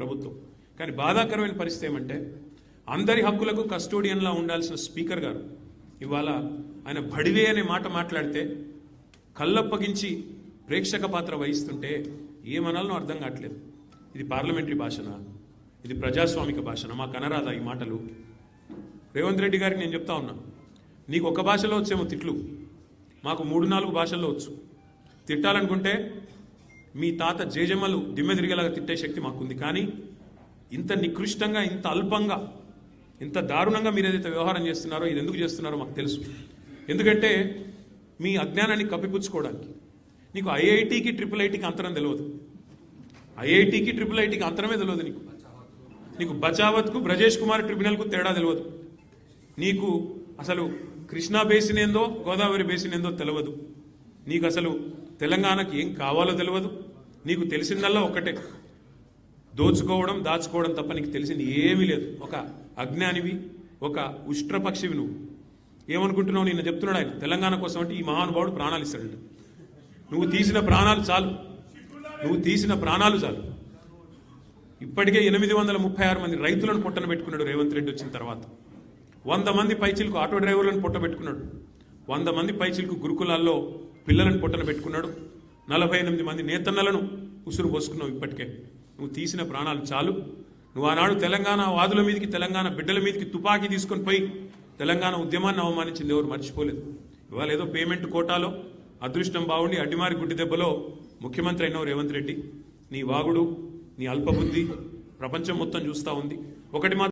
ప్రభుత్వం. కానీ బాధాకరమైన పరిస్థితి ఏమంటే అందరి హక్కులకు కస్టోడియన్లా ఉండాల్సిన స్పీకర్ గారు ఇవాళ ఆయన బడివే అనే మాట మాట్లాడితే కళ్ళప్పగించి ప్రేక్షక పాత్ర వహిస్తుంటే ఏమనాలనో అర్థం కావట్లేదు. ఇది పార్లమెంటరీ భాషనా, ఇది ప్రజాస్వామిక భాషనా? మాకు అనరాదా ఈ మాటలు? రేవంత్ రెడ్డి గారికి నేను చెప్తా ఉన్నా, నీకు ఒక భాషలో వచ్చేమో తిట్లు, మాకు 3-4 భాషల్లో వచ్చు. తిట్టాలనుకుంటే మీ తాత జేజమ్మలు దిమ్మె తిరిగేలాగా తిట్టే శక్తి మాకుంది. కానీ ఇంత నికృష్టంగా, ఇంత అల్పంగా, ఇంత దారుణంగా మీరు ఏదైతే వ్యవహారం చేస్తున్నారో ఇది ఎందుకు చేస్తున్నారో మాకు తెలుసు. ఎందుకంటే మీ అజ్ఞానాన్ని కప్పిపుచ్చుకోవడానికి. నీకు ఐఐటికి IIITకి అంతరం తెలియదు. ఐఐటికి IIITకి అంతరమే తెలియదు. నీకు బచావత్కు బ్రజేష్ కుమార్ ట్రిబ్యునల్కు తేడా తెలియదు. నీకు అసలు కృష్ణా బేసిన్ ఏందో గోదావరి బేసిన్ ఏందో తెలియదు. నీకు అసలు తెలంగాణకి ఏం కావాలో తెలియదు. నీకు తెలిసిందల్లా ఒక్కటే, దోచుకోవడం దాచుకోవడం తప్ప నీకు తెలిసింది ఏమీ లేదు. ఒక అజ్ఞానివి, ఒక ఉష్ట్రపక్షివి. నువ్వు ఏమనుకుంటున్నావు? నిన్న చెప్తున్నాడు ఆయన తెలంగాణ కోసం అంటే ఈ మహానుభావుడు ప్రాణాలు ఇస్తాడు. నువ్వు తీసిన ప్రాణాలు చాలు, నువ్వు తీసిన ప్రాణాలు చాలు. ఇప్పటికే 836 మంది రైతులను పొట్టన పెట్టుకున్నాడు రేవంత్ రెడ్డి వచ్చిన తర్వాత. 100 మంది పైచిలకు ఆటో డ్రైవర్లను పొట్ట పెట్టుకున్నాడు. 100 మంది పైచిలకు గురుకులాల్లో పిల్లలను పొట్టన పెట్టుకున్నాడు. 48 మంది నేతన్నలను ఉసురు పోసుకున్నావు. ఇప్పటికే నువ్వు తీసిన ప్రాణాలు చాలు. నువ్వు ఆనాడు తెలంగాణ వాదుల మీదకి, తెలంగాణ బిడ్డల మీదకి తుపాకీ తీసుకొని పోయి తెలంగాణ ఉద్యమాన్ని అవమానించింది ఎవరు మర్చిపోలేదు. ఇవాళ ఏదో పేమెంట్ కోటాలో అదృష్టం బాగుండి అడ్డిమారి గుడ్డి దెబ్బలో ముఖ్యమంత్రి అయినావు రేవంత్ రెడ్డి. నీ వాగుడు, నీ అల్పబుద్ధి ప్రపంచం మొత్తం చూస్తూ ఉంది. ఒకటి